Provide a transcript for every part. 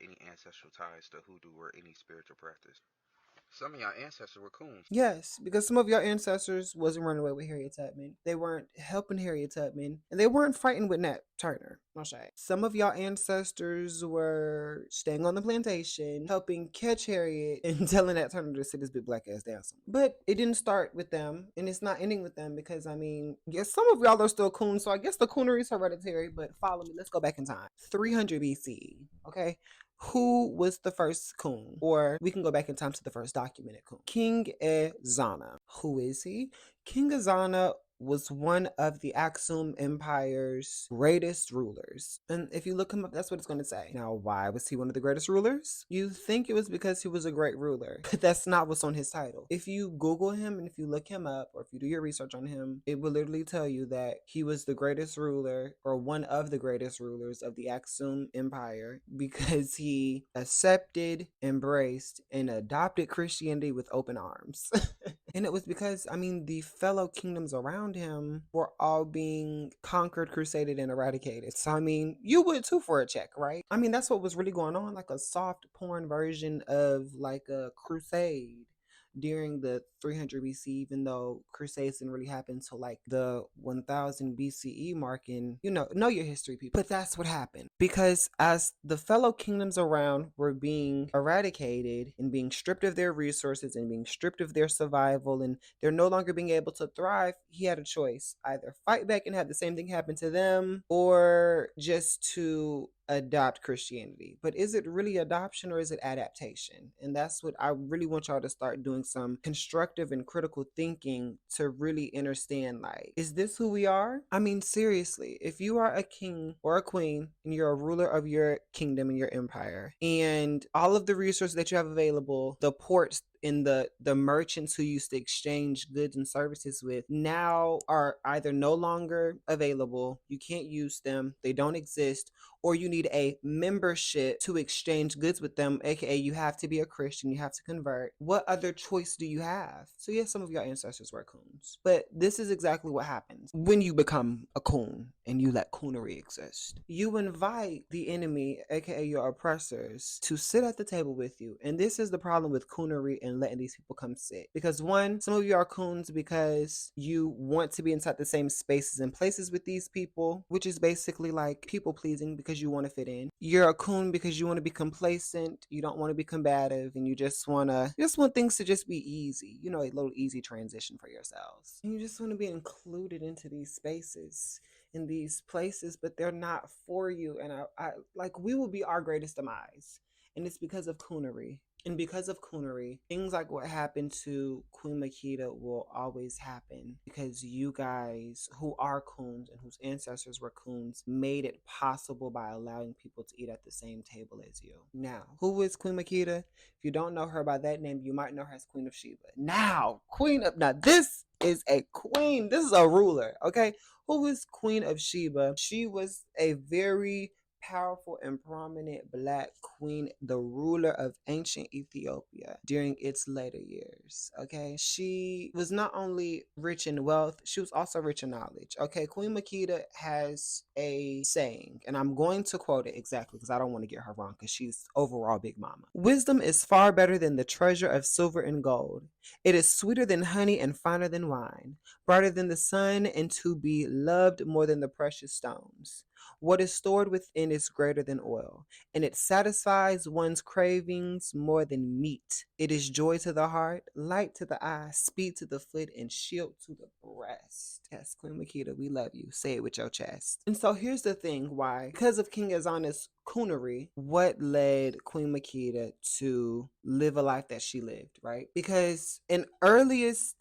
any ancestral ties to hoodoo or any spiritual practice. Some of y'all ancestors were coons. Yes, because some of your ancestors wasn't running away with Harriet Tubman. They weren't helping Harriet Tubman, and they weren't fighting with Nat Turner. No shade. Some of y'all ancestors were staying on the plantation, helping catch Harriet, and telling Nat Turner to sit his big black ass down somewhere. But it didn't start with them, and it's not ending with them because I mean, yes, some of y'all are still coons, so I guess the coonery is hereditary. But follow me. Let's go back in time. 300 BC. Okay, who was the first coon? Or we can go back in time to the first documented coon. King Ezana. Who is he? King Ezana was one of the Aksum Empire's greatest rulers. And if you look him up, that's what it's going to say. Now, why was he one of the greatest rulers? You think it was because he was a great ruler, but that's not what's on his title. If you Google him and if you look him up, or if you do your research on him, it will literally tell you that he was the greatest ruler, or one of the greatest rulers of the Aksum Empire, because he accepted, embraced, and adopted Christianity with open arms. And it was because, I mean, the fellow kingdoms around him were all being conquered, crusaded, and eradicated. So, I mean, you would too for a check, right? I mean, that's what was really going on, like a soft porn version of like a crusade during the 300 BC, even though crusades didn't really happen until like the 1000 BCE mark. And know your history, people. But that's what happened, because as the fellow kingdoms around were being eradicated and being stripped of their resources and being stripped of their survival, and they're no longer being able to thrive, he had a choice: either fight back and have the same thing happen to them, or just to adopt Christianity. But is it really adoption or is it adaptation? And that's what I really want y'all to start doing, some constructive and critical thinking to really understand, like, is this who we are? I mean, seriously, if you are a king or a queen and you're a ruler of your kingdom and your empire, and all of the resources that you have available, the ports and the merchants who used to exchange goods and services with, now are either no longer available, you can't use them, they don't exist, or you need a membership to exchange goods with them, aka you have to be a Christian, you have to convert. What other choice do you have? So yes, some of your ancestors were coons, but this is exactly what happens when you become a coon and you let coonery exist. You invite the enemy, aka your oppressors, to sit at the table with you. And this is the problem with coonery and letting these people come sit. Because one, some of you are coons because you want to be inside the same spaces and places with these people, which is basically like people pleasing because you want to fit in. You're a coon because you want to be complacent, you don't want to be combative, and you just want things to just be easy, a little easy transition for yourselves. And you just want to be included into these spaces, in these places, but they're not for you. And I like, we will be our greatest demise. And it's because of coonery. And because of coonery, things like what happened to Queen Makeda will always happen, because you guys who are coons and whose ancestors were coons made it possible by allowing people to eat at the same table as you. Now, who is Queen Makeda? If you don't know her by that name, you might know her as Queen of Sheba. Now, this is a queen. This is a ruler, okay? Who is Queen of Sheba? She was a very powerful and prominent Black queen, the ruler of ancient Ethiopia during its later years. Okay, she was not only rich in wealth, she was also rich in knowledge. Okay, Queen Makeda has a saying, and I'm going to quote it exactly because I don't want to get her wrong, because she's overall Big Mama. Wisdom is far better than the treasure of silver and gold. It is sweeter than honey and finer than wine, brighter than the sun, and to be loved more than the precious stones. What is stored within is greater than oil, and it satisfies one's cravings more than meat. It is joy to the heart, light to the eye, speed to the foot, and shield to the breast. Yes, Queen Makeda, we love you. Say it with your chest. And so here's the thing why. Because of King Ezana's coonery, what led Queen Makeda to live a life that she lived, right? Because in earliest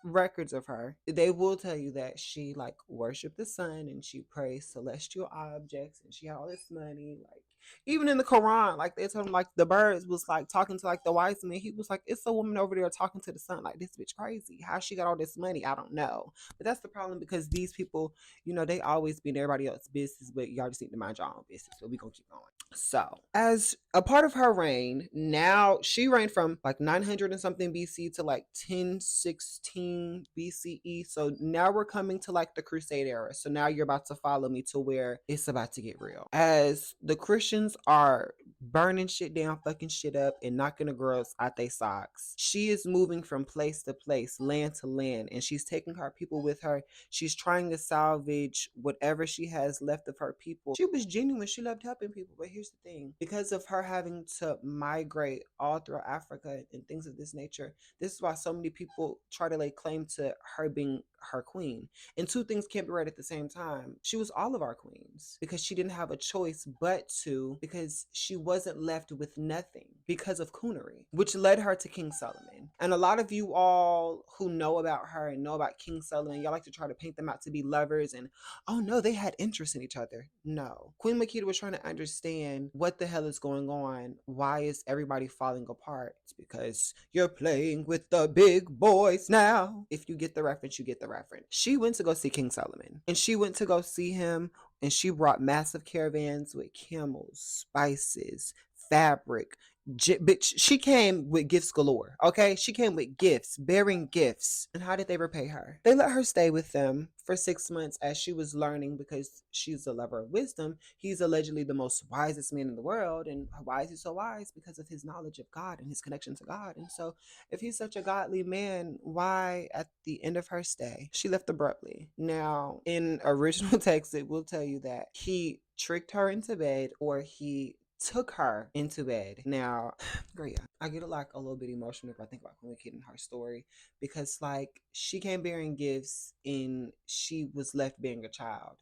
records of her, they will tell you that she like worshiped the sun and she praised celestial objects and she had all this money. Like, even in the Quran, like they told him, like the birds was like talking to like the wise men. He was like, it's a woman over there talking to the sun. Like, this bitch crazy. How she got all this money, I don't know. But that's the problem, because these people, they always be in everybody else's business, but y'all just need to mind your own business. But we gonna keep going. So, as a part of her reign, now she reigned from like 900 and something BC to like 1016 BCE. So now we're coming to like the Crusade era. So now you're about to follow me to where it's about to get real. As the Christian Egyptians are burning shit down, fucking shit up, and knocking the girls out they socks. She is moving from place to place, land to land, and she's taking her people with her. She's trying to salvage whatever she has left of her people. She was genuine. She loved helping people. But here's the thing, because of her having to migrate all throughout Africa and things of this nature, this is why so many people try to lay claim to her being her queen. And two things can't be right at the same time. She was all of our queens because she didn't have a choice but to, because she wasn't left with nothing because of coonery, which led her to King Solomon. And a lot of you all who know about her and know about King Solomon, y'all like to try to paint them out to be lovers and, oh no, they had interest in each other. No. Queen Makeda was trying to understand what the hell is going on. Why is everybody falling apart? It's because you're playing with the big boys now. If you get the reference, you get the reference. She went to go see King Solomon, and she went to go see him, and she brought massive caravans with camels, spices, fabric. Bitch, she came with gifts galore. Okay, she came with gifts, bearing gifts. And how did they repay her? They let her stay with them for 6 months as she was learning, because she's a lover of wisdom. He's allegedly the most wisest man in the world. And why is he so wise? Because of his knowledge of God and his connection to God. And so if he's such a godly man, why at the end of her stay she left abruptly? Now, in original text, it will tell you that he tricked her into bed, or he took her into bed. Now, girl, yeah, I get like a little bit emotional if I think about Queen Makeda and her story, because like she came bearing gifts and she was left being a child.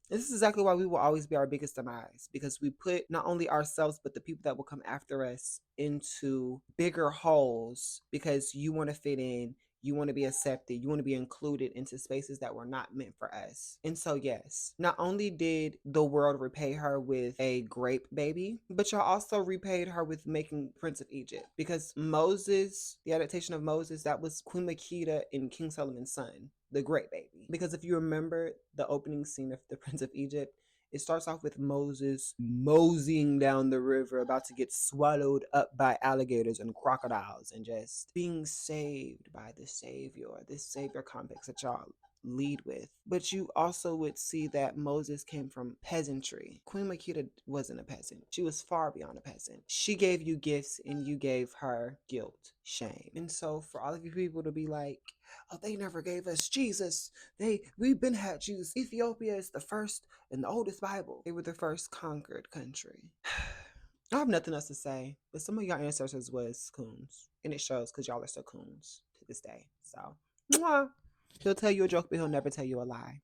This is exactly why we will always be our biggest demise, because we put not only ourselves but the people that will come after us into bigger holes because you want to fit in, you want to be accepted, you want to be included into spaces that were not meant for us. And so, yes, not only did the world repay her with a grape baby, but y'all also repaid her with making Prince of Egypt, because Moses, the adaptation of Moses, that was Queen Makeda and King Solomon's son, the great baby. Because if you remember the opening scene of the Prince of Egypt, it starts off with Moses moseying down the river, about to get swallowed up by alligators and crocodiles, and just being saved by the Savior, this Savior complex that y'all lead with. But you also would see that Moses came from peasantry. Queen Makeda wasn't a peasant. She was far beyond a peasant. She gave you gifts and you gave her guilt, shame. And so for all of you people to be like, oh, they never gave us Jesus. We've been had Jesus. Ethiopia is the first and the oldest Bible. They were the first conquered country. I have nothing else to say, but some of your ancestors was coons, and it shows because y'all are still coons to this day. So, mwah. He'll tell you a joke, but he'll never tell you a lie.